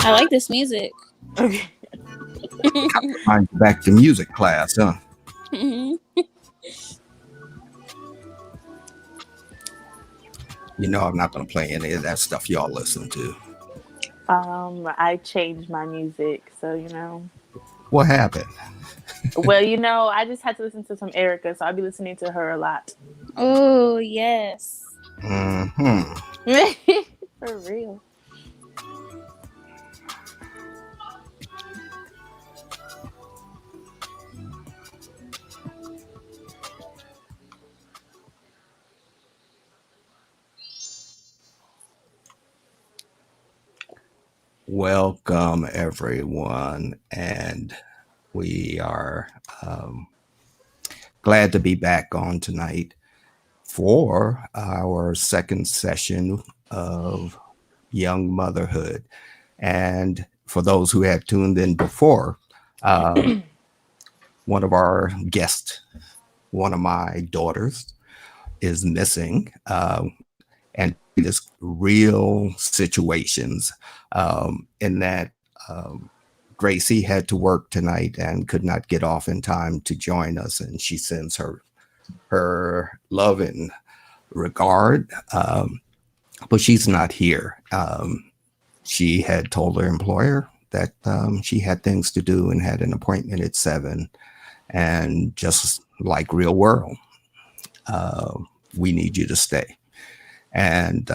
I like this music. Okay. I'm back to music class, huh? Mhm. You know, I'm not going to play any of that stuff y'all listen to. I changed my music, so What happened? Well, I just had to listen to some Erica, so I'll be listening to her a lot. Oh yes. Hmm. For real. Welcome, everyone. And we are glad to be back on tonight for our second session of Young Motherhood. And for those who have tuned in before, one of our guests, one of my daughters, is missing. And just real situations in that Gracie had to work tonight and could not get off in time to join us, and she sends her love and regard, but she's not here. She had told her employer that she had things to do and had an appointment at 7, and just like real world, we need you to stay. And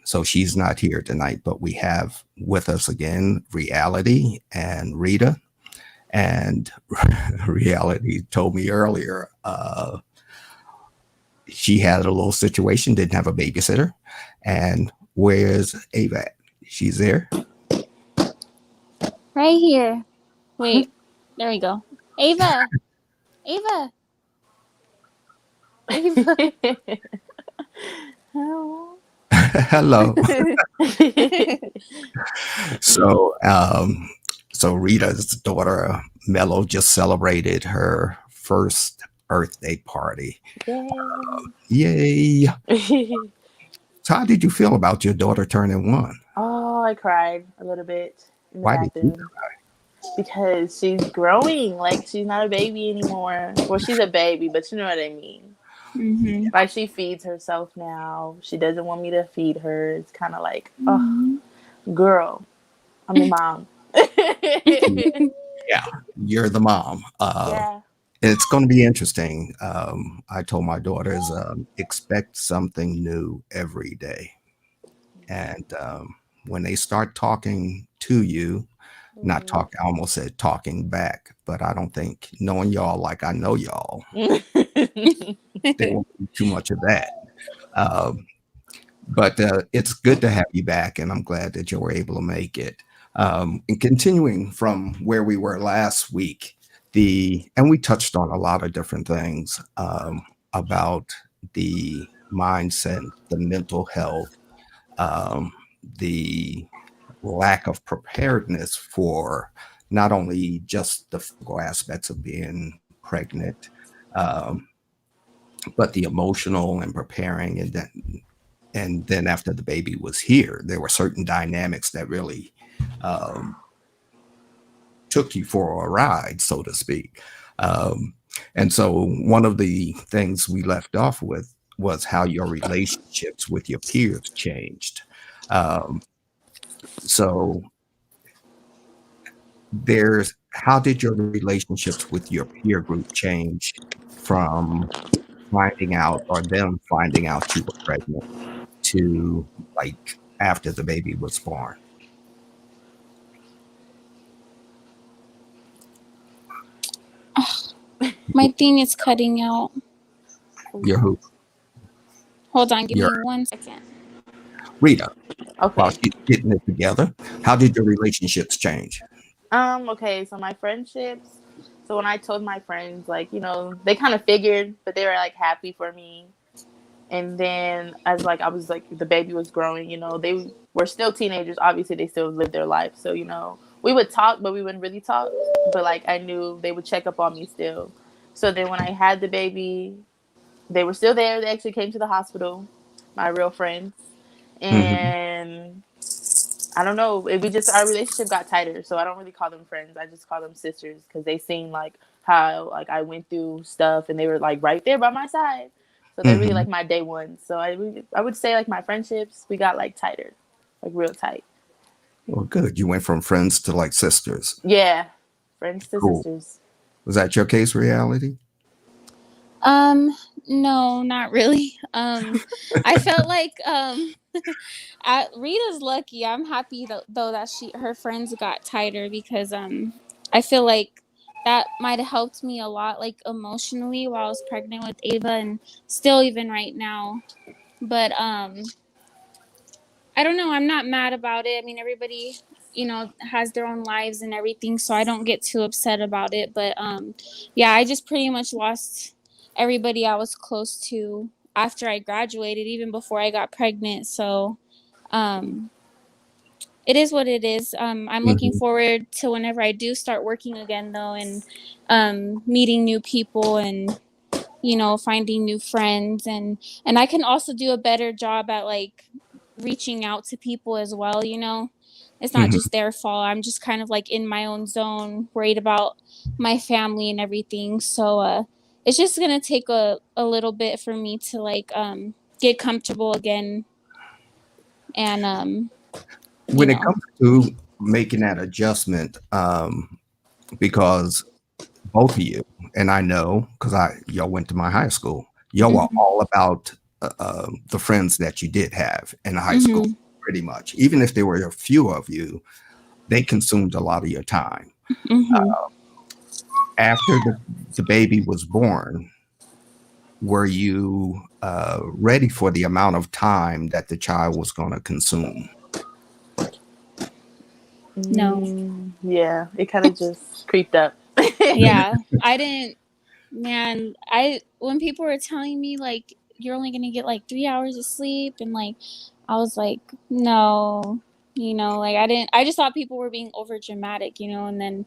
so she's not here tonight, but we have with us again Reality and Rita. And Reality told me earlier she had a little situation, didn't have a babysitter. And where's Ava at? She's there. Right here. Wait. There we go. Ava. Ava. Ava. Oh. Hello. So, so Rita's daughter, Mello, just celebrated her first birthday party. Yay. Yay. So how did you feel about your daughter turning 1? Oh, I cried a little bit in the Why did you bathroom. Because she's growing. Like, she's not a baby anymore. Well, she's a baby, but you know what I mean. Mm-hmm. Like, she feeds herself now. She doesn't want me to feed her. It's kind of like, Mm-hmm. oh, girl, I'm your mom. Yeah, you're the mom. Yeah. It's going to be interesting. I told my daughters, expect something new every day. And when they start talking to you, not talk, I almost said talking back, but I don't think knowing y'all like I know y'all, there won't be too much of that. Um, but it's good to have you back, and I'm glad that you were able to make it. And continuing from where we were last week, and we touched on a lot of different things about the mindset, the mental health, um, the lack of preparedness for not only just the physical aspects of being pregnant, um, but the emotional and preparing, and then after the baby was here, there were certain dynamics that really um, took you for a ride, so to speak. Um, and so one of the things we left off with was how your relationships with your peers changed. Um, so there's how did your relationships with your peer group change from finding out or them finding out you were pregnant to like after the baby was born? My thing is cutting out. Your who? Hold on, give Your me 1 second. Rita, while Okay. she's getting it together, how did your relationships change? Okay, so my friendships. So when I told my friends, like, they kind of figured, but they were like happy for me. And then as like I was like the baby was growing, they were still teenagers. Obviously, they still lived their life. So we would talk, but we wouldn't really talk. But like I knew they would check up on me still. So then when I had the baby, they were still there. They actually came to the hospital, my real friends, Mm-hmm. and I don't know. We just our relationship got tighter, so I don't really call them friends. I just call them sisters because they seen like how like I went through stuff, and they were like right there by my side. So they're really Hmm. like my day ones. So I would say like my friendships we got like tighter, like real tight. Well, good. You went from friends to like sisters. Yeah, friends to Cool. sisters. Was that your case, reality? Um, no, not really. I felt like Rita's lucky. I'm happy though that her friends got tighter because I feel like that might have helped me a lot, like emotionally, while I was pregnant with Ava, and still even right now. But I don't know. I'm not mad about it. I mean, everybody, has their own lives and everything, so I don't get too upset about it. But yeah, I just pretty much lost everybody I was close to after I graduated, even before I got pregnant. So um, it is what it is. I'm looking Hmm. forward to whenever I do start working again, though, and meeting new people and finding new friends, and I can also do a better job at like reaching out to people as well. It's not Hmm. just their fault. I'm just kind of like in my own zone, worried about my family and everything. So it's just gonna take a little bit for me to like get comfortable again, and you When it know comes to making that adjustment, because both of you, and I know because y'all went to my high school, y'all were mhm, all about the friends that you did have in high school, mhm, pretty much. Even if there were a few of you, they consumed a lot of your time. mhm. After the baby was born, were you ready for the amount of time that the child was going to consume? No. Yeah, it kind of just creeped up. Yeah, I didn't. Man, I when people were telling me like you're only gonna get like 3 hours of sleep, and like I was like, no, like I didn't. I just thought people were being over dramatic, and then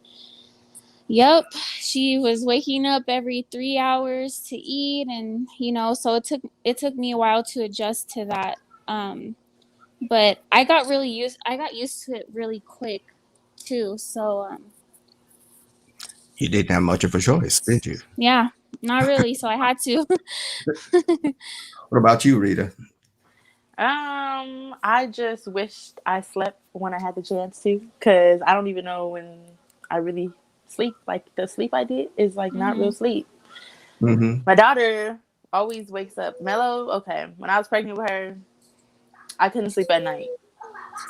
yep, she was waking up every 3 hours to eat, and so it took me a while to adjust to that. But I got used to it really quick too. So You didn't have much of a choice, did you? yeah, not really. So I had to. What about you, Rita? I just wished I slept when I had the chance to, because I don't even know when I really sleep. Like the sleep I did is like not real Mhm. sleep. Hmm. My daughter always wakes up mellow. Okay, when I was pregnant with her, I couldn't sleep at night.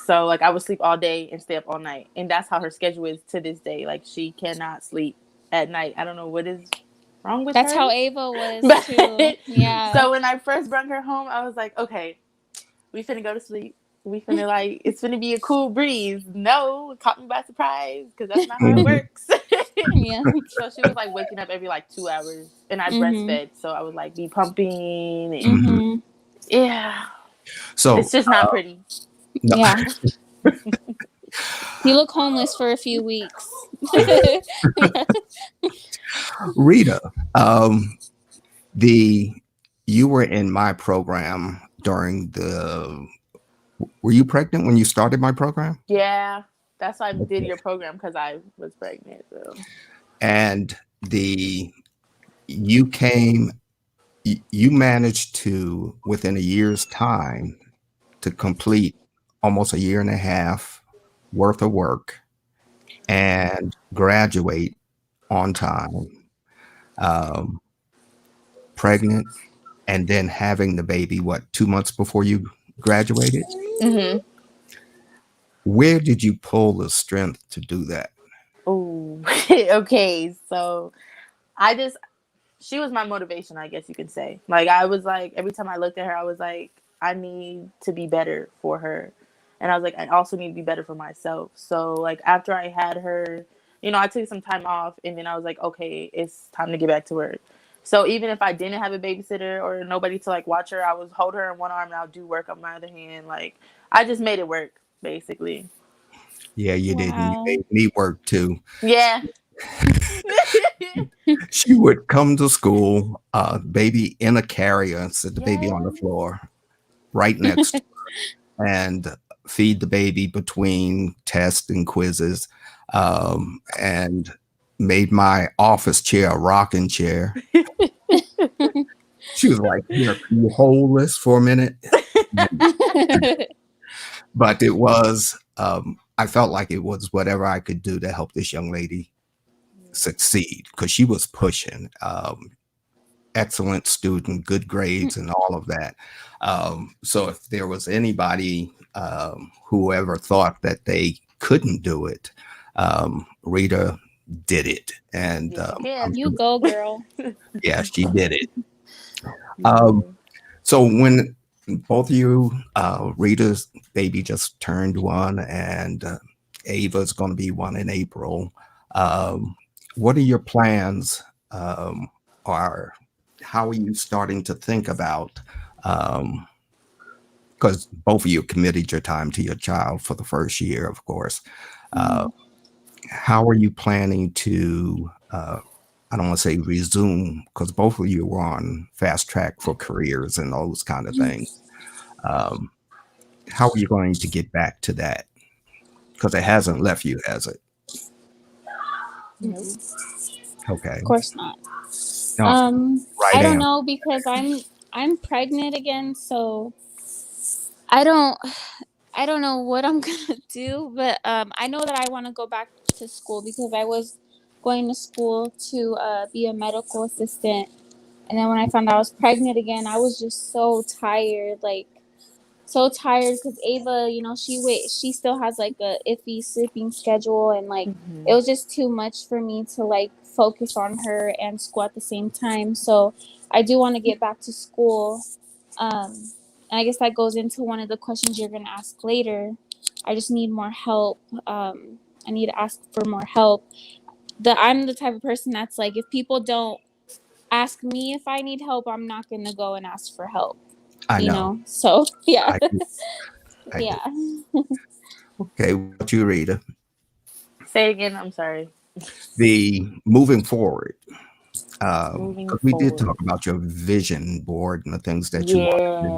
So like I would sleep all day and stay up all night, and that's how her schedule is to this day. Like she cannot sleep at night. I don't know what is wrong with That's her. how Ava was But too. Yeah. so when I first brought her home, I was like, okay, we finna go to sleep. We finna like it's finna be a cool breeze. No, it caught me by surprise because that's not how it Hmm. works. Yeah. So she was like waking up every like 2 hours, and I Mhm. breastfed, so I would like be pumping, and Hmm. Mhm. yeah, it's So, just not pretty. no, Yeah. You look homeless for a few weeks. Rita, um, the you were in my program during the. Were you pregnant when you started my program? Yeah, that's why I did Okay. your program because I was pregnant. So And the you came, you managed to within a year's time to complete almost a year and a half worth of work and graduate on time, um, pregnant, and then having the baby, what, 2 months before you graduated? hmm. Where did you pull the strength to do that? Oh, okay. So I just she was my motivation, I guess you can say. Like I was like every time I looked at her, I was like, I need to be better for her. And I was like, I also need to be better for myself. So like after I had her, I took some time off, and then I was like, okay, it's time to get back to work. So even if I didn't have a babysitter or nobody to like watch her, I would hold her in one arm and I'll do work on my other hand. Like I just made it work, basically. Yeah, you did. And you Wow. made me work too. Yeah. She would come to school, baby in a carrier, and sit the baby on Yeah. the floor right next to her. And feed the baby between tests and quizzes, and made my office chair a rocking chair. She was like, "Here, can you hold this for a minute?" But it was, I felt like it was whatever I could do to help this young lady succeed because she was pushing. Excellent student, good grades, and all of that. So if there was anybody whoever thought that they couldn't do it, Rita did it, and I'm You sure, go, girl. yeah, she did it. So when both of you, Rita's baby just turned 1, and Ava's going to be 1 in April. What are your plans? Or how are you starting to think about? Because both of you committed your time to your child for the first year, of course. How are you planning to? I don't want to say resume because both of you were on fast track for careers and those kind of things. How are you going to get back to that? Because it hasn't left you, has it? Nope. Okay. Of course not. No, right I don't answer. know because I'm pregnant again, so I don't I don't know what I'm gonna do, but I know that I want to go back to school because I was going to school to be a medical assistant, and then when I found out I was pregnant again, I was just so tired, like so tired because Ava, she still has like a iffy sleeping schedule, and like it was just too much for me to like focus on her and school at the same time. So I do want to get back to school. And I guess that goes into one of the questions you're gonna ask later. I just need more help. I need to ask for more help. I'm the type of person that's like, if people don't ask me if I need help, I'm not gonna go and ask for help. I know. So yeah. I do. I do. Yeah. Okay, what you, Rita? Say it again. I'm sorry. The moving forward. Moving Because we did forward. talk about your vision board and the things that you want to do.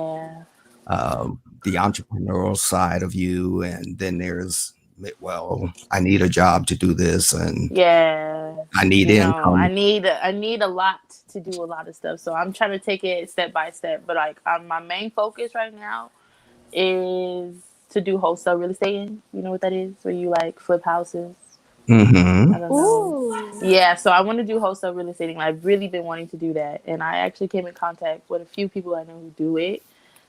Yeah. The entrepreneurial side of you, and then there's, well, I need a job to do this, and Yeah. I need I income. need a lot to do a lot of stuff. So I'm trying to take it step by step. But like my main focus right now is to do wholesale real estate. You know what that is? Where you like flip houses. Mm-hmm. I don't know. Ooh. Yeah, so I want to do wholesale real estate. I've really been wanting to do that, and I actually came in contact with a few people I know who do it.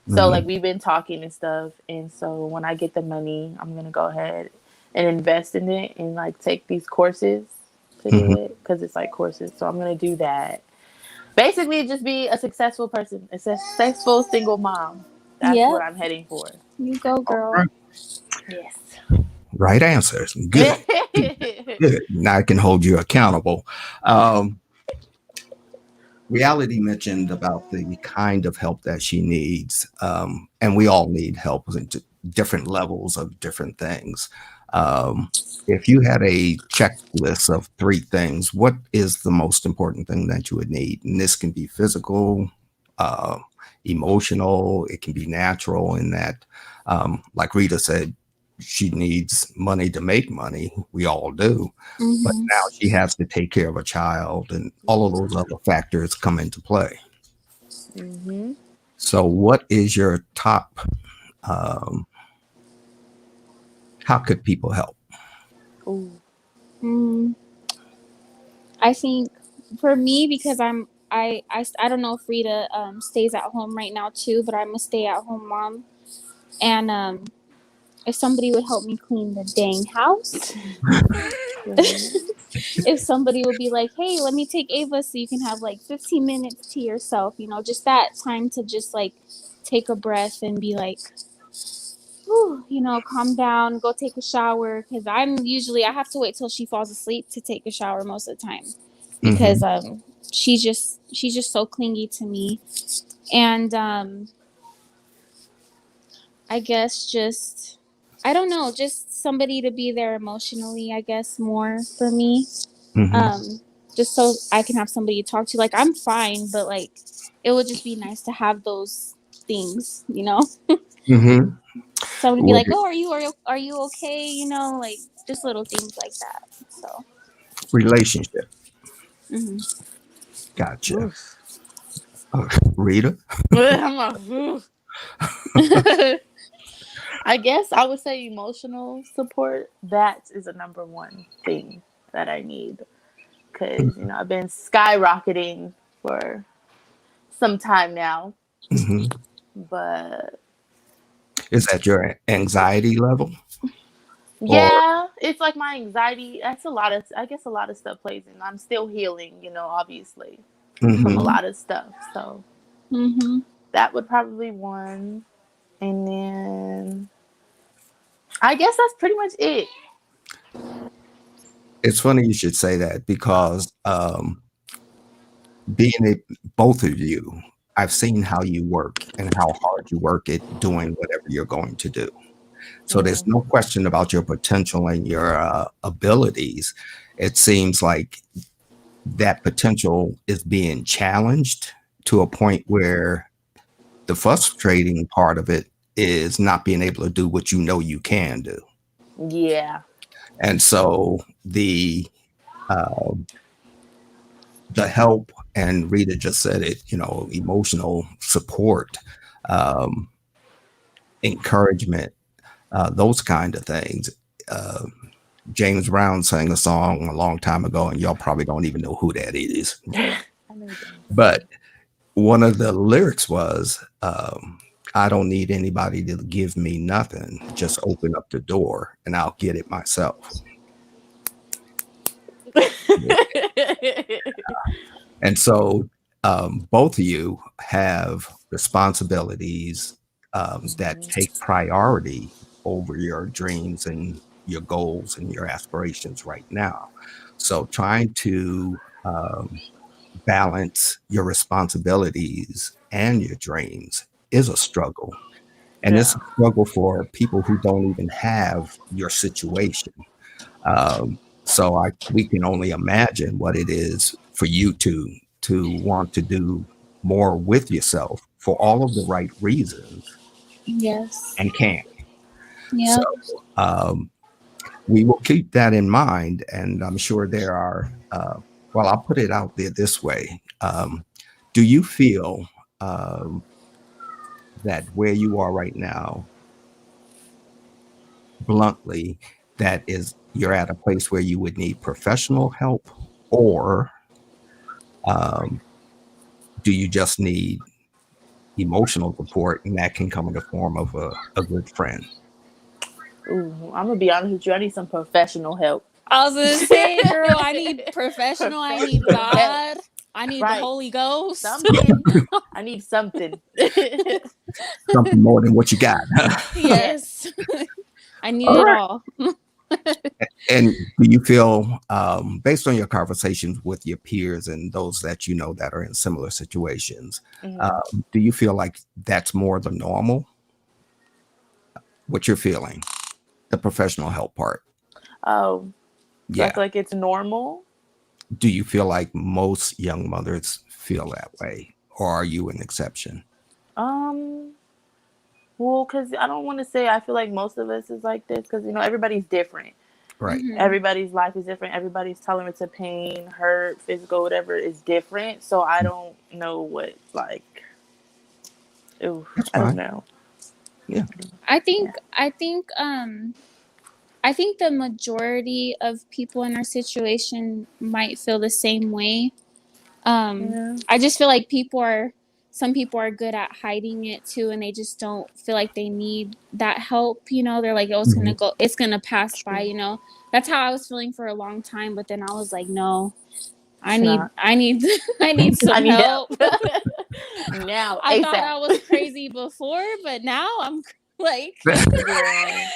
So Mm-hmm. like we've been talking and stuff, and so when I get the money, I'm gonna go ahead and invest in it and like take these courses to do Mm-hmm. it because it's like courses. So I'm gonna do that. Basically, just be a successful person, a successful single mom. That's what Yep. I'm heading for. You go, All girl. right. Yes. Right answers. Good. Good. Now I can hold you accountable. Um, Reality mentioned about the kind of help that she needs, and we all need help in different levels of different things. Um, if you had a checklist of 3 things, what is the most important thing that you would need? And this can be physical, uh, emotional, it can be natural, in that, like Rita said, she needs money to make money. We all do. But Mm-hmm. now she has to take care of a child, and all of those other factors come into play. Mm-hmm. So, what is your top? Um, how could people help? Ooh. Mm, I think for me, because I don't know if Rita stays at home right now too, but I'm a stay at home mom, and if somebody would help me clean the dang house, if somebody would be like, hey, let me take Ava so you can have like 15 minutes to yourself, just that time to just like take a breath and be like, whew, calm down, go take a shower. Because I have to wait till she falls asleep to take a shower most of the time Mm-hmm. because she's just so clingy to me. And I guess just, I don't know, just somebody to be there emotionally, I guess, more for me. Mm-hmm. Um, just so I can have somebody to talk to. Like, I'm fine, but like, it would just be nice to have those things, Mm-hmm. someone would be Would like, "Oh, are you okay?" You know, like just little things like that. So, relationship. hmm Gotcha. Oof. Rita? I'm like, oof. I guess I would say emotional support. That is the number one thing that I need because I've been skyrocketing for some time now, Hmm. but Is that your anxiety level? Or yeah, it's like my anxiety. That's a lot of. I guess a lot of stuff plays in. I'm still healing, obviously from a hmm lot of stuff. So hmm that would probably one, and then I guess that's pretty much it. it's funny you should say that because being a both of you, I've seen how you work and how hard you work at doing whatever you're going to do. So there's Mm, no question about your potential and your abilities. It seems like that potential is being challenged to a point where the frustrating part of it is not being able to do what you know you can do. yeah, And so uh, the help, and Rita just said it, emotional support, um, encouragement, those kind of things. Uh, James Brown sang a song a long time ago, and y'all probably don't even know who that is. I know James But Brown. one of the lyrics was, I don't need anybody to give me nothing. Just open up the door and I'll get it myself. And so both of you have responsibilities that Mhm. take priority over your dreams and your goals and your aspirations right now. So trying to balance your responsibilities and your dreams is a struggle. And it's a Yeah, struggle for people who don't even have your situation. So we can only imagine what it is for you to want to do more with yourself for all of the right reasons yes, and can't. So yep, um, we will keep that in mind, and I'm sure there are. Well, I'll put it out there this way: do you feel um, that where you are right now, bluntly, that is you're at a place where you would need professional help, or um, do you just need emotional support, and that can come in the form of a good friend? ooh, I'm gonna be honest with you. I need some professional help. I was gonna say, girl, I need professional. I need Professional help, God. I need the right? Holy Ghost. Something. I need something. Something more than what you got. Yes. Yes, I need All it right. all. And do you feel, based on your conversations with your peers and those that you know that are in similar situations, Hmm. do you feel like that's more the normal? What you're feeling, the professional help part? Oh, do I Yeah. feel like it's normal? Do you feel like most young mothers feel that way, or are you an exception? Um, well, because I don't want to say I feel like most of us is like this because everybody's different. Right. hmm Everybody's life is different. Everybody's tolerance of pain, hurt, physical, whatever is different. So I don't know what like. Ooh, That's I don't fine. know. Yeah. I think Yeah. I think I think the majority of people in our situation might feel the same way. Yeah. I just feel like some people are good at hiding it too, and they just don't feel like they need that help. You know, they're like, "Oh, Mhm. it's gonna pass by." True. You know, that's how I was feeling for a long time. But then I was like, "No, It's not. I need, I need I some need help help." now, I thought ASAP. I was crazy before, but now I'm like, Yeah.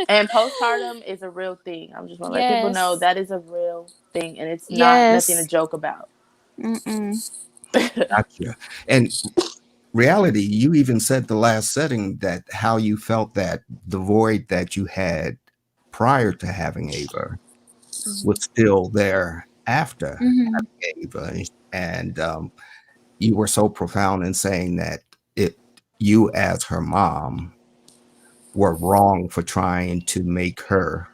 And postpartum is a real thing. I'm just want to let people know yes, that is a real thing, and it's not nothing to yes, joke about. mm-mm. Gotcha. And reality, you even said the last setting that how you felt that the void that you had prior to having Ava Mhm. was still there after Mm-hmm. Ava. And you were so profound in saying that it, you as her mom, were wrong for trying to make her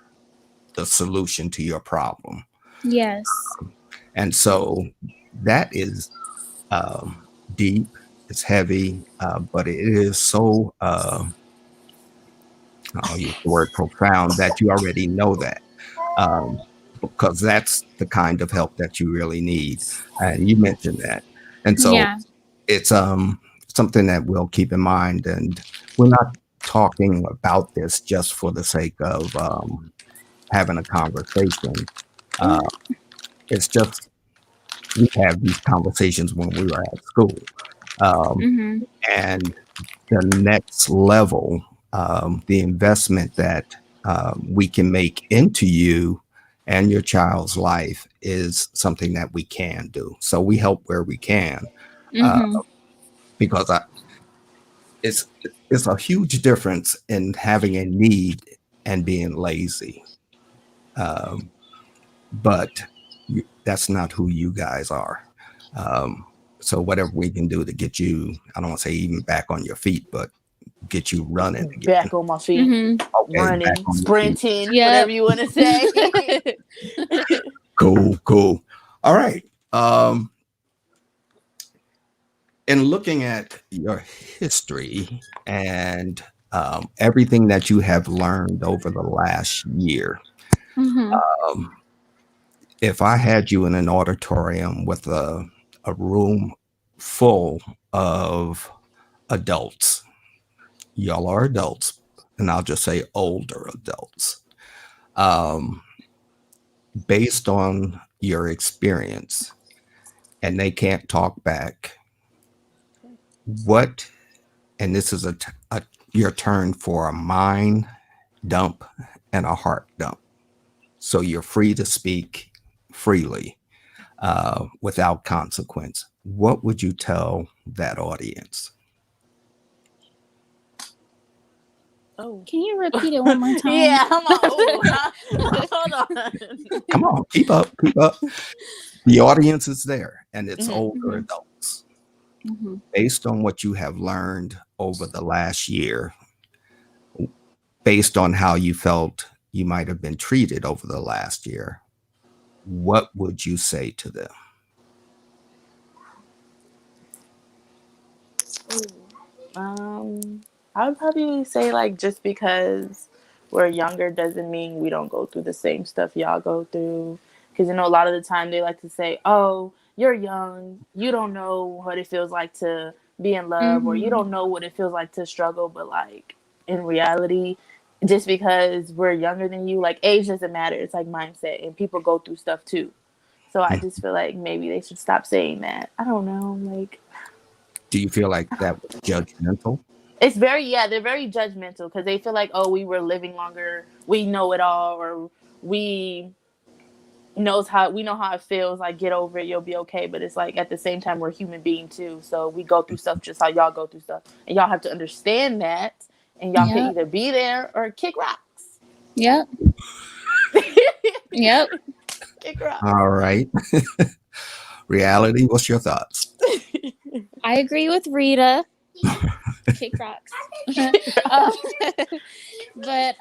the solution to your problem. Yes. And so that is deep, it's heavy, but it is so, I'll use the word profound, that you already know that. Um, because that's the kind of help that you really need. And you mentioned that. And so Yeah. it's something that we'll keep in mind. And we're not talking about this just for the sake of having a conversation. Uh, it's just we have these conversations when we were at school. Um, Mm-hmm. and the next level, the investment that we can make into you and your child's life is something that we can do. So we help where we can, uh, Mm-hmm. because it's it's a huge difference in having a need and being lazy. Um, but that's not who you guys are. Um, so whatever we can do to get you, I don't want to say even back on your feet, but get you running again. Back on my feet, Mm-hmm. Okay, back running, on your feet. sprinting, whatever Yep. you want to say. Cool, cool. All right. In looking at your history and everything that you have learned over the last year, Mm-hmm. um, if I had you in an auditorium with a room full of adults, y'all are adults, and I'll just say older adults, um, based on your experience, and they can't talk back, what, and this is your turn for a mind dump and a heart dump. So you're free to speak freely without consequence. What would you tell that audience? Oh. Can you repeat it one more time? Yeah, I'm all, oh, hold on. Come on, keep up, keep up. The audience is there, and it's Mhm. older Mm-hmm. adults. Mm-hmm. Based on what you have learned over the last year, based on how you felt you might have been treated over the last year, what would you say to them? I would probably say like just because we're younger doesn't mean we don't go through the same stuff y'all go through. Because a lot of the time they like to say, "Oh, you're young, you don't know what it feels like to be in love, or you Mm-hmm. don't know what it feels like to struggle." But like in reality, just because we're younger than you, like age doesn't matter. It's like mindset, and people go through stuff too. So I Mm. just feel like maybe they should stop saying that. I don't know, like Do you feel like that was judgmental? it's very they're very judgmental because they feel like, oh, we were living longer, we know it all, or we know how it feels, like get over it, you'll be okay. But it's like at the same time we're human beings too, so we go through stuff just how y'all go through stuff, and y'all have to understand that, and y'all can Yep. either be there or kick rocks. Yep. Yep. Kick rocks. All right. Reality, what's your thoughts? I agree with Rita. Kick rocks. um, but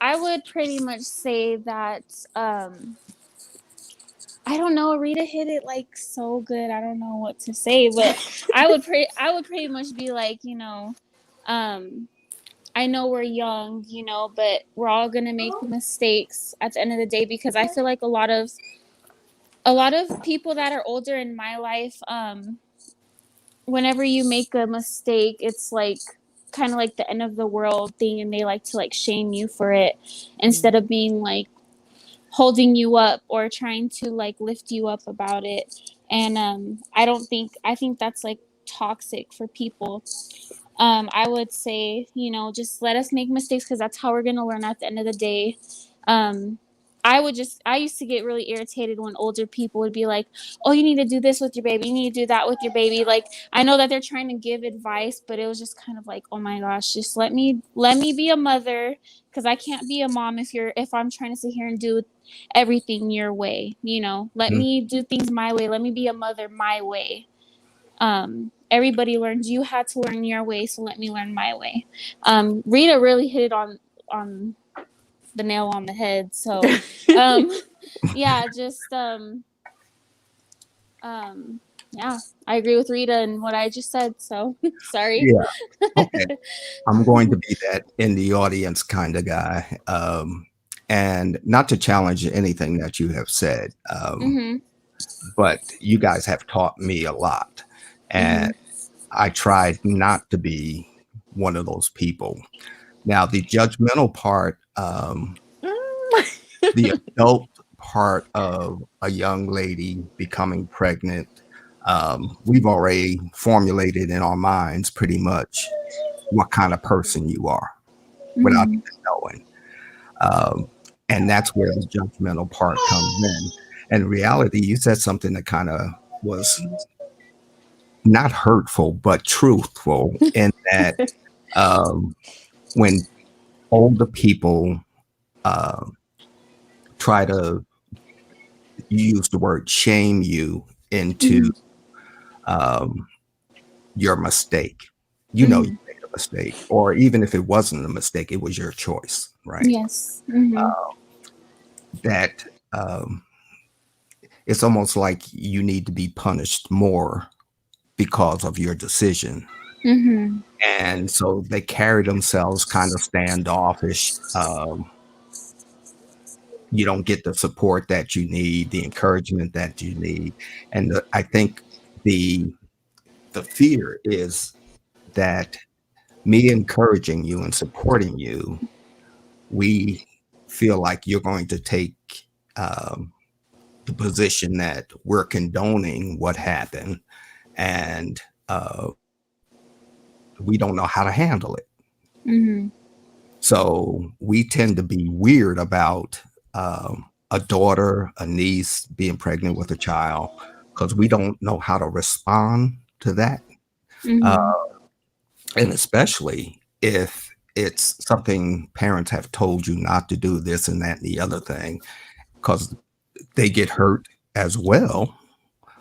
I would pretty much say that I don't know. Rita hit it like so good. I don't know what to say, but I would pretty much be like, um, I know we're young, but we're all gonna make mistakes at the end of the day because I feel like a lot of people that are older in my life, whenever you make a mistake, it's like kind of like the end of the world thing, and they like to like shame you for it instead of being like holding you up or trying to like lift you up about it. And I think that's like toxic for people. I would say, just let us make mistakes because that's how we're going to learn at the end of the day. Um, I used to get really irritated when older people would be like, oh, you need to do this with your baby. You need to do that with your baby. Like, I know that they're trying to give advice, but it was just kind of like, oh my gosh, just let me be a mother because I can't be a mom if I'm trying to sit here and do everything your way, let Mm. me do things my way. Let me be a mother my way. everybody learns. You had to learn your way, so let me learn my way. Rita really hit it on the nail on the head. So, um, yeah, just um, yeah, I agree with Rita and what I just said. So sorry. Yeah. Okay. I'm going to be that in the audience kind of guy. And not to challenge anything that you have said, Mhm. but you guys have taught me a lot. And Mhm. I tried not to be one of those people. Now, the judgmental part, the adult part of a young lady becoming pregnant, we've already formulated in our minds pretty much what kind of person you are without Mhm. even knowing. Um, and that's where the judgmental part comes in. And in reality, you said something that kind of was not hurtful, but truthful in that um, when older people uh, try to use the word shame you into Mhm. um, your mistake, you know you Mhm. made a mistake, or even if it wasn't a mistake, it was your choice, right? Yes. Mhm. That it's almost like you need to be punished more because of your decision. Mhm. And so they carry themselves kind of standoffish. You don't get the support that you need, the encouragement that you need. And I think the the fear is that me encouraging you and supporting you, we feel like you're going to take um, the position that we're condoning what happened, and we don't know how to handle it. Mhm. So we tend to be weird about a daughter, a niece being pregnant with a child because we don't know how to respond to that. Uh, Mhm. and especially if it's something parents have told you not to do, this and that and the other thing, because they get hurt as well.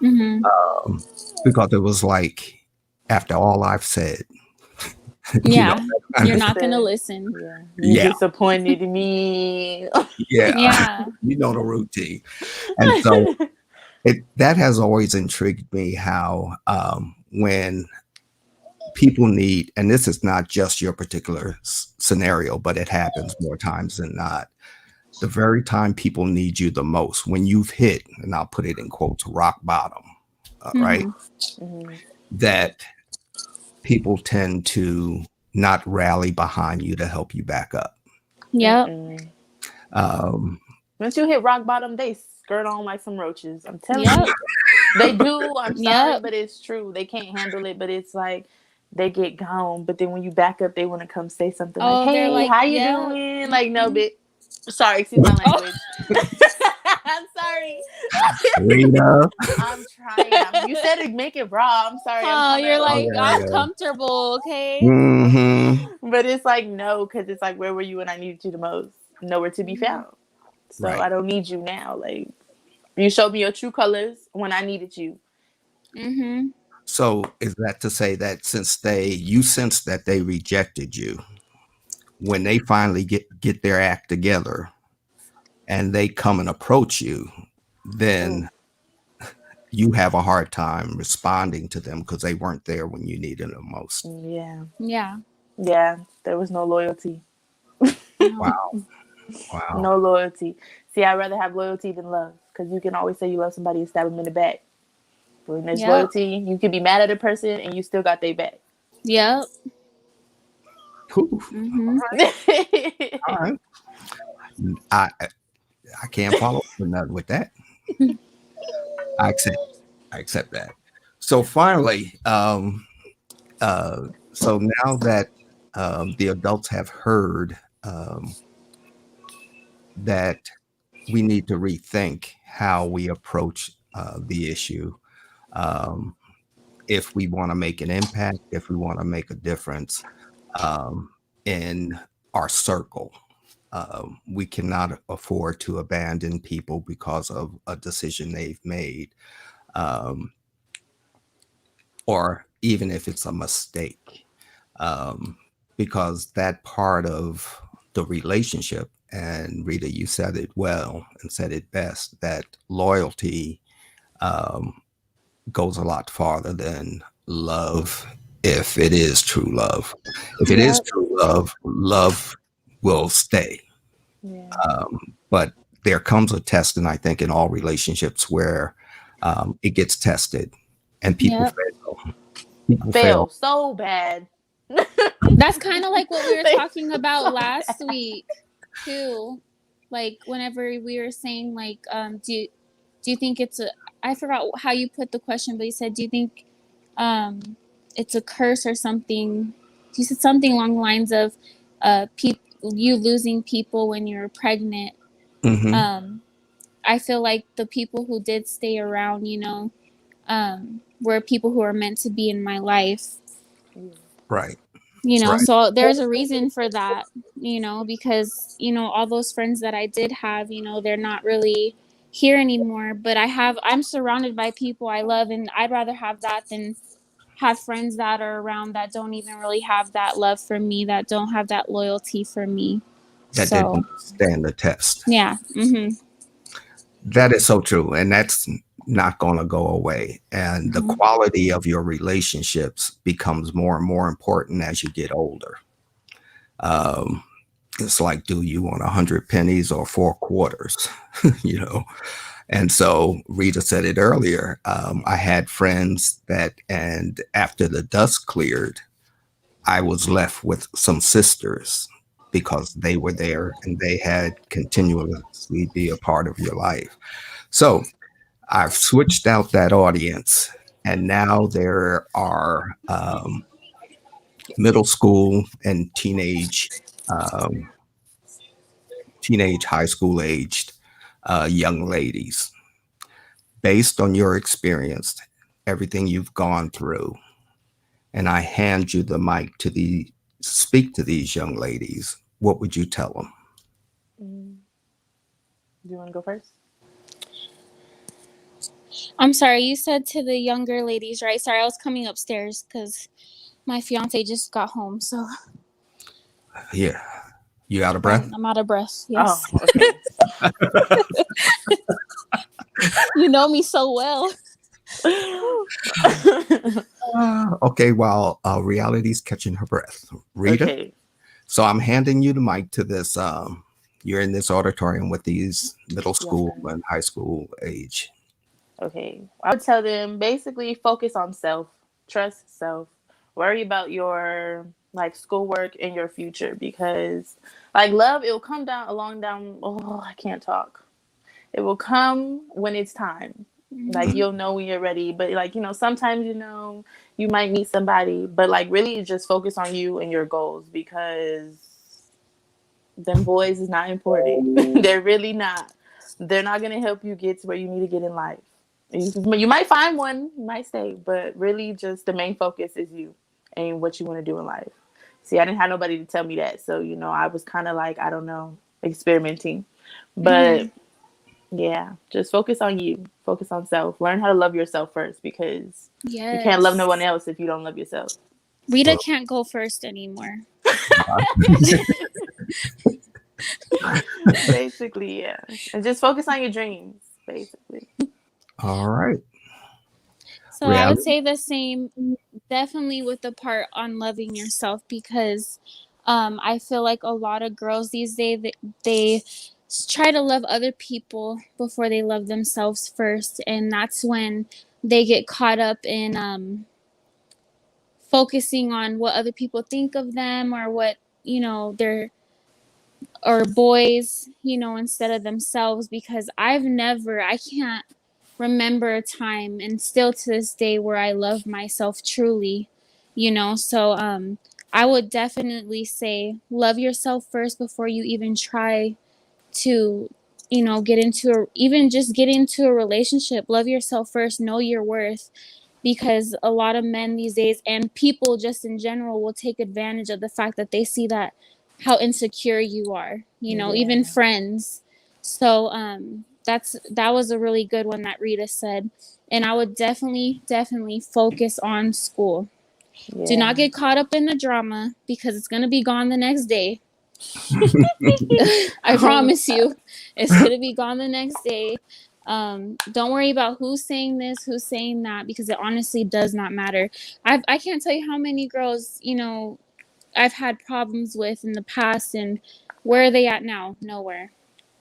Mhm. Um, because it was like, after all I've said, you know, Yeah. that kind You're of, not gonna Listen, listen. yeah, you yeah, disappointed me. yeah, Yeah. you know the routine. And so that has always intrigued me how when people need, and this is not just your particular scenario, but it happens more times than not. The very time people need you the most, when you've hit, and I'll put it in quotes, rock bottom, right? Mhm. Mhm. That people tend to not rally behind you to help you back up. Yep. Mm-mm. Um, Once you hit rock bottom, they skirt on like some roaches. I'm telling Yep. you, they do. I'm sorry, Yep. but it's true. They can't handle it, but it's like they get gone. But then when you back up, they want to come say something like, Oh, they're "Hey, like, how you yep. doing?" Like, no, Mhm. bit. Sorry, excuse my Oh. language. I'm sorry. Rita. I'm trying. You said to make it raw. I'm sorry. I'm Oh, trying you're to. Oh like, I'm yeah, comfortable, okay? yeah. Hmm. But it's like no, because it's like where were you when I needed you the most? Nowhere to be Mhm. found. So Right. I don't need you now. Like you showed me your true colors when I needed you. Mhm. So is that to say that since you sense that they rejected you, when they finally get their act together and they come and approach you, Oh, then you have a hard time responding to them because they weren't there when you needed them most. yeah, Yeah. yeah. There was no loyalty. No. Wow. Wow. No loyalty. See, I'd rather have loyalty than love because you can always say you love somebody and stab them in the back. But when there's Yep. loyalty, you can be mad at a person and you still got their back. Yep. Whew. Mhm. All right. I can't follow up with nothing with that. I accept. I accept that. So finally, so now that the adults have heard that we need to rethink how we approach the issue, um, if we want to make an impact, if we want to make a difference um, in our circle. We cannot afford to abandon people because of a decision they've made, um, or even if it's a mistake, um, because that part of the relationship, and Rita, you said it well and said it best, that loyalty um, goes a lot farther than love, if it is true love. If it is Yep. true love, love will stay. Yeah. But there comes a test, and I think in all relationships where it gets tested and people Yep. fail. People Fail fail. so bad. That's kind of like what we were They talking fail about so last bad. week too. Like whenever we were saying like do you think it's a, I forgot how you put the question, but you said do you think um it's a curse or something? You said something along the lines of you losing people when you're pregnant. Hmm. um I feel like the people who did stay around, were people who are meant to be in my life. Right. Right. So there's a reason for that, because, all those friends that I did have, they're not really here anymore, but I'm surrounded by people I love, and I'd rather have that than have friends that are around that don't even really have that love for me, that don't have that loyalty for me. That So, didn't stand the test. yeah. That is so true. And that's not going to go away. And the Mhm. quality of your relationships becomes more and more important as you get older. Um, it's like, do you want 100 pennies or 4 quarters? you know? And so Rita said it earlier. I had friends that, and after the dust cleared, I was left with some sisters because they were there and they had continuously be a part of your life. So I've switched out that audience, and now there are middle school and um, teenage, high school aged young ladies. Based on your experience, everything you've gone through, and I hand you the mic to speak to these young ladies, what would you tell them? Mm. Do you want to go first? I'm sorry, you said to the younger ladies, right? Sorry, I was coming upstairs because my fiance just got home, so Yeah, you out of breath? I'm out of breath. Oh, Yes. okay. You know me so well. Okay, while reality's catching her breath. Rita? Okay. So I'm handing you the mic to this. You're in this auditorium with these middle Young school girl. and high school age. Okay. I would tell them basically focus on self, trust self, worry about your like schoolwork and your future because like love, it will come down along down. Oh, I can't talk. It will come when it's time. Like Mm. Mhm. you'll know when you're ready. But like, sometimes you might meet somebody, but like really just focus on you and your goals because them boys is not important. They're really not. They're not gonna help you get to where you need to get in life. You might find one, you might stay, but really just the main focus is you and what you want to do in life. See, I didn't have nobody to tell me that, so I was kind of like I don't know, experimenting. But Mhm. yeah, just focus on you. Focus on self. Learn how to love yourself first because you can't love no one Yes. else if you don't love yourself. Rita Well, can't go first anymore. Basically, yeah. And just focus on your dreams, basically. all right. So I would Reality. say the same, definitely with the part on loving yourself, because I feel like a lot of girls these days they try to love other people before they love themselves first, and that's when they get caught up in focusing on what other people think of them, or what they're, or boys, instead of themselves. Because I can't remember a time, and still to this day, where I love myself truly, So I would definitely say love yourself first before you even try to, get into even just get into a relationship. Love yourself first, know your worth, because a lot of men these days, and people just in general, will take advantage of the fact that they see how insecure you are, even Yeah. friends. So that was a really good one that Rita said. And I would definitely focus on school. Do not get caught up in the drama because it's going to be gone the next day. I promise you, it's going to be gone the next day. Don't worry about who's saying this, who's saying that, because it honestly does not matter. I can't tell you how many girls, I've had problems with in the past, and where are they at now? Nowhere.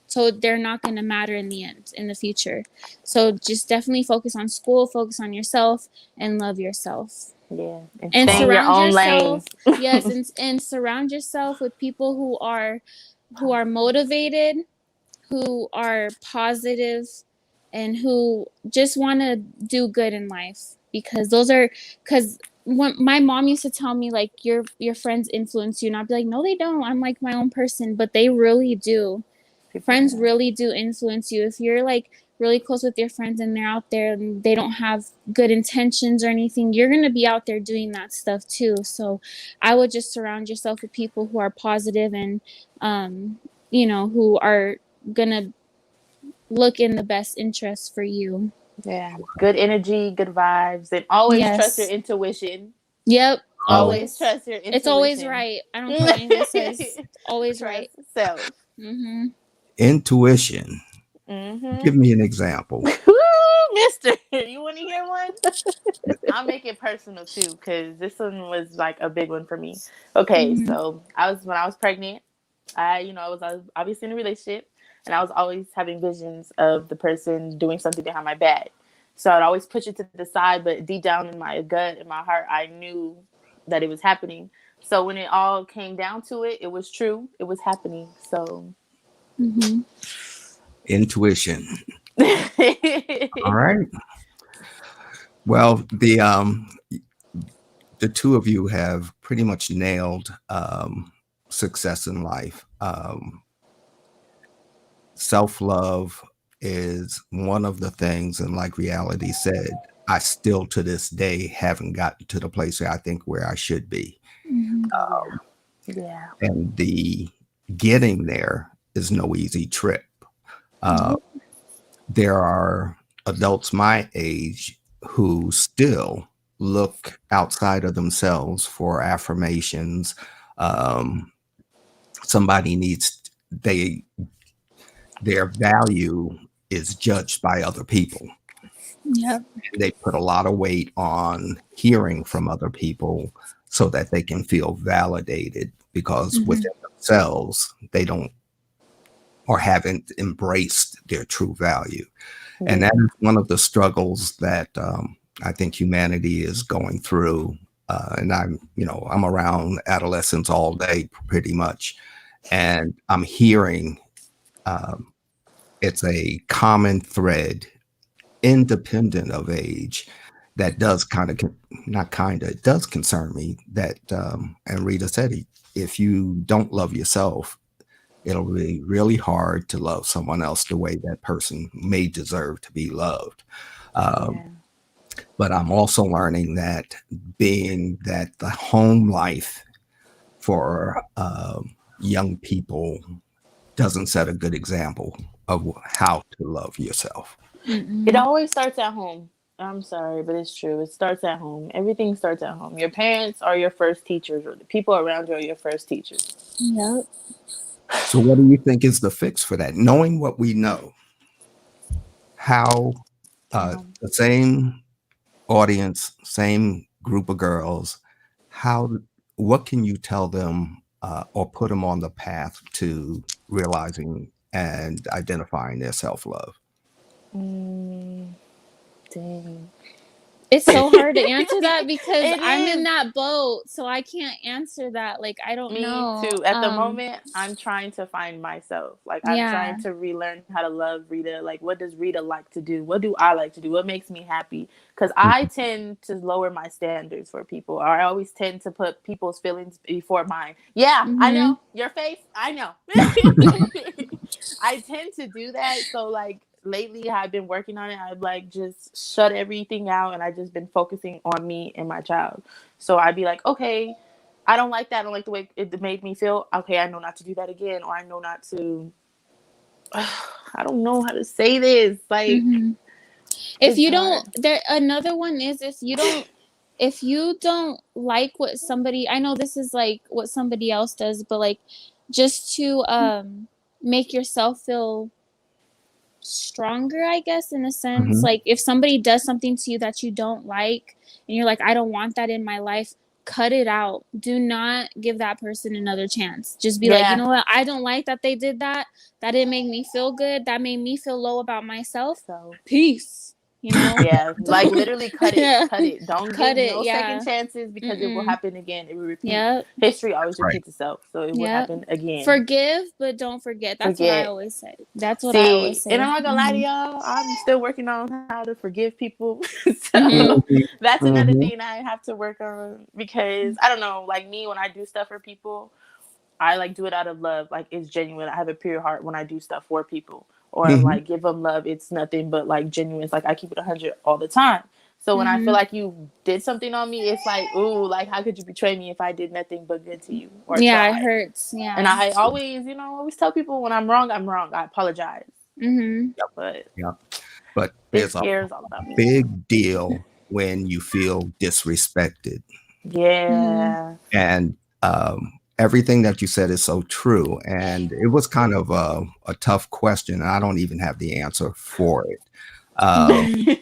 So they're not going to matter in the end, in the future. So just definitely focus on school, focus on yourself, and love yourself. Yeah, and And stay in your surround own lane. yourself, yes, and surround yourself with people who are motivated, who are positive, and who just want to do good in life, because when my mom used to tell me, like, your friends influence you, and I'd be like, no, they don't. I'm like my own person. But they really do. Friends really do influence you. If you're like really close with your friends and they're out there and they don't have good intentions or anything, you're going to be out there doing that stuff too. So I would just surround yourself with people who are positive and who are going to look in the best interest for you. Yeah, good energy, good vibes, and always trust your Yes. intuition. Yep. Always Always. trust your intuition. It's always right. I don't care what anybody says. It's always Trust right. self. Intuition. Give me an example. Mister, you want to hear one? I'll make it personal too, because this one was like a big one for me. Okay, so when I was pregnant, I was obviously in a relationship, and I was always having visions of the person doing something behind my back. So I'd always push it to the side, but deep down in my gut, in my heart, I knew that it was happening. So when it all came down to it, it was true. It was happening. So Intuition. All right. Well, the two of you have pretty much nailed success in life. Self-love is one of the things, and like Reality said, I still to this day haven't gotten to the place where I think where I should be. Yeah. And the getting there is no easy trip. There are adults my age who still look outside of themselves for affirmations. Somebody needs their value is judged by other people. Yep. They put a lot of weight on hearing from other people so that they can feel validated, because within themselves they don't or haven't embraced their true value. And that is one of the struggles that I think humanity is going through. And I'm around adolescents all day pretty much, and I'm hearing it's a common thread, independent of age, that does it does concern me. That and Rita said, if you don't love yourself, it'll be really hard to love someone else the way that person may deserve to be loved. But I'm also learning that being that the home life for young people doesn't set a good example of how to love yourself. It always starts at home. I'm sorry, but it's true. It starts at home. Everything starts at home. Your parents are your first teachers, or the people around you are your first teachers. Yep. So what do you think is the fix for that? Knowing what we know, how the same audience, same group of girls, what can you tell them or put them on the path to realizing and identifying their self-love? Dang. It's so hard to answer that because It I'm in is. that boat, so I can't answer that. Like, I don't Me know. too. At the moment, I'm trying to find myself. Like, I'm trying Yeah. to relearn how to love Rita. Like, what does Rita like to do? What do I like to do? What makes me happy? Because I tend to lower my standards for people. Or I always tend to put people's feelings before mine. Yeah, I know. Your face, I know. I tend to do that. So, like, lately I've been working on it. I've like just shut everything out, and I've just been focusing on me and my child. So I'd be like, okay, I don't like that. I don't like the way it made me feel. Okay, I know not to do that again, or I know not to. I don't know how to say this. Like, Mm-hmm. If it's you hard. don't, there another one is if you don't like what somebody, I know this is like what somebody else does, but like just to make yourself feel stronger, I guess, in a sense. Mhm. Like if somebody does something to you that you don't like and you're like, I don't want that in my life, cut it out. Do not give that person another chance. Just be like, you Yeah. know what? I don't like that they did that. That didn't make me feel good. That made me feel low about myself. So Peace. You know? yeah, like Don't literally cut it, yeah. cut it. Don't Cut give it, no second yeah. chances because it will Mm-mm. happen again. It will repeat. Yep. History always That's right. repeats itself, so it will Yep. happen again. Forgive, but don't forget. That's what I Forget. always say. That's what I always See, and say. I'm not gonna lie to Mm-hmm. y'all. I'm still working on how to forgive people. So Mm-hmm. Mhm. that's another Mhm. thing I have to work on because I don't know. Like me, when I do stuff for people, I like do it out of love. Like it's genuine. I have a pure heart when I do stuff for people or Mhm. like give them love. It's nothing but like genuine. It's like I keep it 100 all the time. So when I feel Mm-hmm. like you did something on me, it's like, ooh, like how could you betray me if I did nothing but good to you or Yeah, it try? hurts. And Yeah. I always, always tell people when I'm wrong, I'm wrong. I apologize. Mm-hmm. But Yeah. But this there's a scare is all about me. big deal when you feel disrespected. Mm-hmm. Yeah. And everything that you said is so true. And it was kind of a tough question. I don't even have the answer for it Mm-hmm.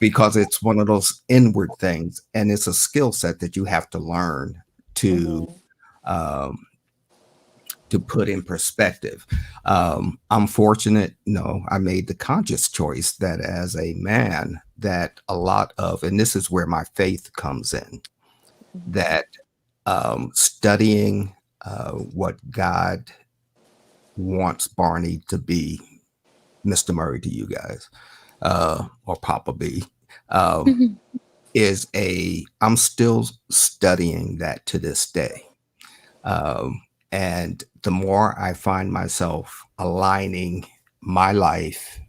because it's one of those inward things. And it's a skill set that you have to learn to. Hmm. Um, to put in perspective. I'm fortunate, I made the conscious choice that as a man, that a lot of, and this is where my faith comes in, Hmm. that studying what God wants Barney to be, Mr. Murray to you guys, or Papa B, um, I'm still studying that to this day. Um, and the more I find myself aligning my life,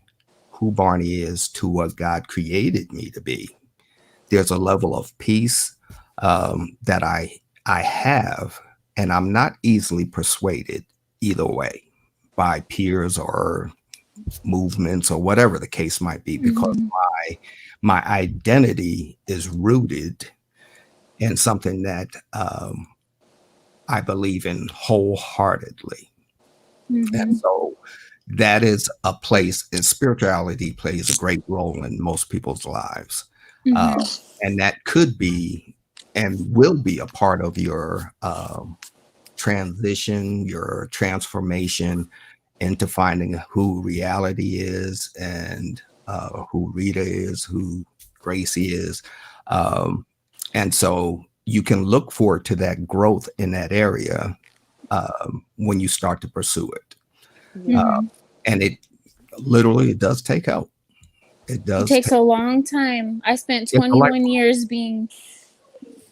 who Barney is, to what God created me to be, there's a level of peace that I have, and I'm not easily persuaded either way by peers or movements or whatever the case might be, because Mm-hmm. my identity is rooted in something that I believe in wholeheartedly. And Mm-hmm. so that is a place, and spirituality plays a great role in most people's lives. Uh, Mm-hmm. and that could be and will be a part of your transition, your transformation into finding who reality is and who Rita is, who Gracie is. Um, and so you can look forward to that growth in that area when you start to pursue it. Uh, Yeah. Mm-hmm. and it does take out. It It does takes take. a long time. I spent It's a 21 lifetime years being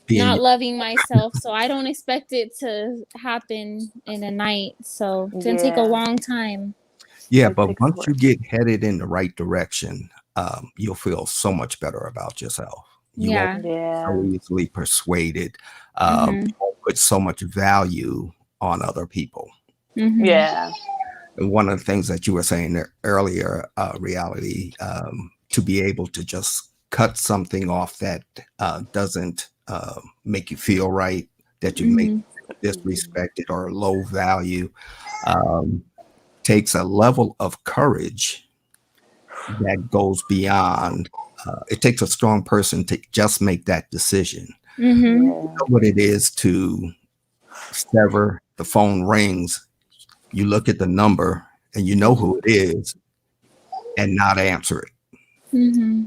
being. not loving myself, so I don't expect it to happen in a night. So it's gonna take a Yeah. long time. Yeah, It but takes once you work. get headed in the right direction, you'll feel so much better about yourself. You won't Yeah. be so Yeah. easily persuaded. Mm-hmm. You won't put so much value on other people. Mm-hmm. Yeah. And one of the things that you were saying there earlier, reality, to be able to just cut something off that doesn't make you feel right, that you make Mm-hmm. Mhm. disrespected or low value, um, takes a level of courage that goes beyond. It takes a strong person to just make that decision. Mm-hmm. You Yeah. know what it is to sever, the phone rings, you look at the number and you know who it is and not answer it. Mm-hmm.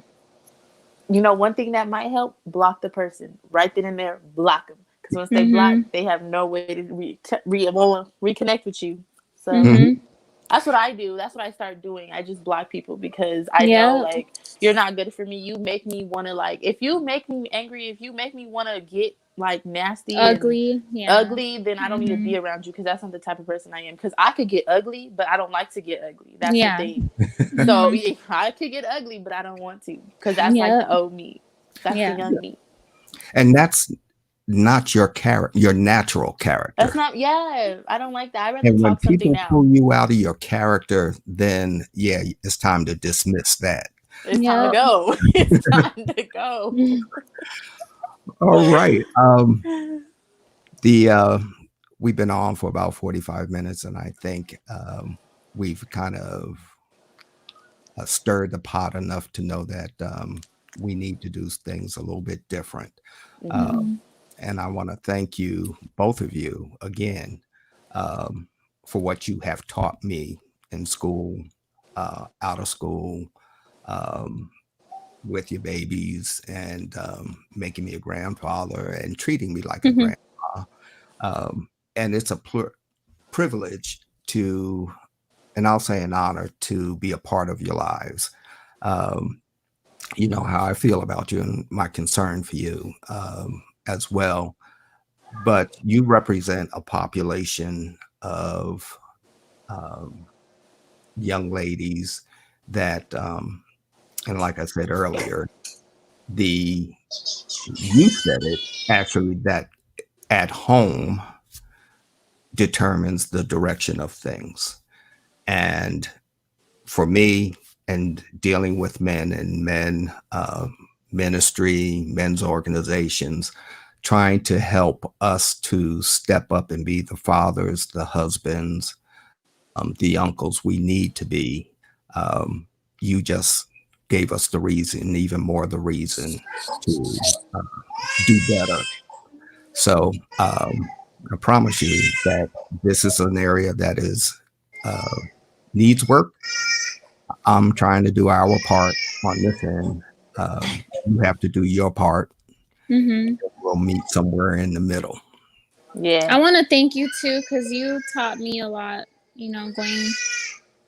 One thing that might help: block the person right then and there. Block them because once they block, Mm-hmm. they have no way to reconnect with you. So Mhm. Mm-hmm. that's what I do. That's what I start doing. I just block people because I know Yep. like you're not good for me. You make me want to like if you make me angry, if you make me want to get like nasty and Ugly. Yeah. ugly, then I don't need to Mm-hmm. be around you because that's not the type of person I am. Because I could get ugly, but I don't like to get ugly. That's the Yeah. thing. So Mm-hmm. yeah, I could get ugly, but I don't want to because that's like Yep. the old me. That's the Yeah. young me. And that's not your character, your natural That's character. not. Yeah, I don't like that. I'd rather And when talk something people now. pull you out of your character, then yeah, it's time to dismiss that. It's time to Yep. go. It's time to go. All right. The we've been on for about 45 minutes, and I think we've kind of stirred the pot enough to know that we need to do things a little bit different. Uh, Mhm. and I want to thank you, both of you, again, um, for what you have taught me in school, out of school, um, with your babies, and making me a grandfather and treating me like a Mhm. grandpa. And it's a privilege to, and I'll say an honor to be a part of your lives. Um, you know how I feel about you and my concern for you as well. But you represent a population of um, young ladies that, and like I said earlier, the you said it actually, that at home determines the direction of things. And for me, and dealing with men and men ministry, men's organizations, trying to help us to step up and be the fathers, the husbands, the uncles we need to be. Um, you just gave us the reason, even more the reason to uh, do better. So I promise you that this is an area that is uh, needs work. I'm trying to do our part on this end. You have to do your part. Mhm. We'll meet somewhere in the middle. Yeah. I want to thank you too, because you taught me a lot. You know, going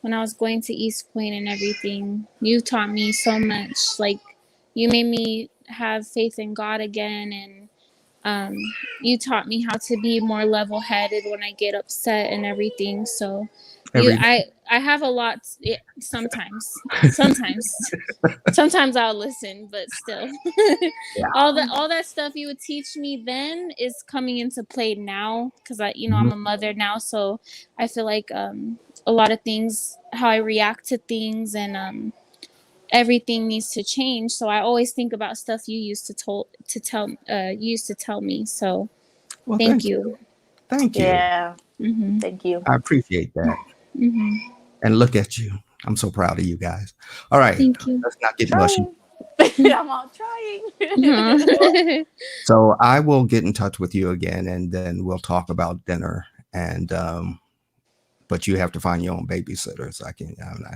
when I was going to East Point and everything, you taught me so much. Like, you made me have faith in God again, and um, you taught me how to be more level-headed when I get upset and everything. So, Every I have a lot. Sometimes I'll listen, but still, yeah. all that stuff you would teach me then is coming into play now, because I'm Mhm. a mother now, so I feel like a lot of things, how I react to things, and everything needs to change. So I always think about stuff you used to tell me. So Well, thank thank you. you. Thank you. Yeah. Mhm. Thank you. I appreciate that. Mhm. And look at you. I'm so proud of you guys. All right. Thank you. Let's not get mushy. Trying. I'm all trying. Mhm. So I will get in touch with you again, and then we'll talk about dinner. And but you have to find your own babysitters. I can. I'm not.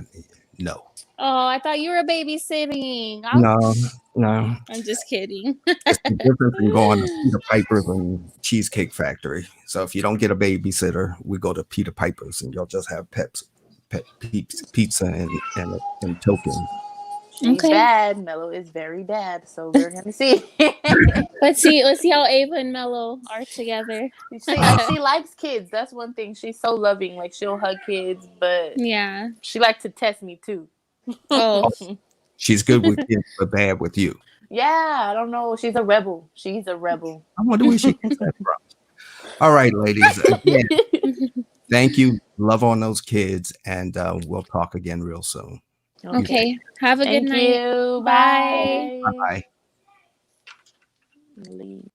No. Oh, I thought you were babysitting. No. No. I'm just kidding. It's the difference in going to Peter Piper's and Cheesecake Factory. So if you don't get a babysitter, we go to Peter Piper's, and you'll just have pizza and tokens. She's Okay. bad. Mello is very bad. So we're gonna see. Let's see how Ava and Mello are together. She likes kids. That's one thing. She's so loving. Like she'll hug kids, but Yeah. she likes to test me too. Oh. Oh, she's good with kids, but bad with you. Yeah, I don't know. She's a rebel. She's a rebel. I wonder where she gets that from. All right, ladies. Again, thank you. Love on those kids, and we'll talk again real soon. You take Okay. Have a good Thank night. you. Bye. Bye Bye. bye. Leave.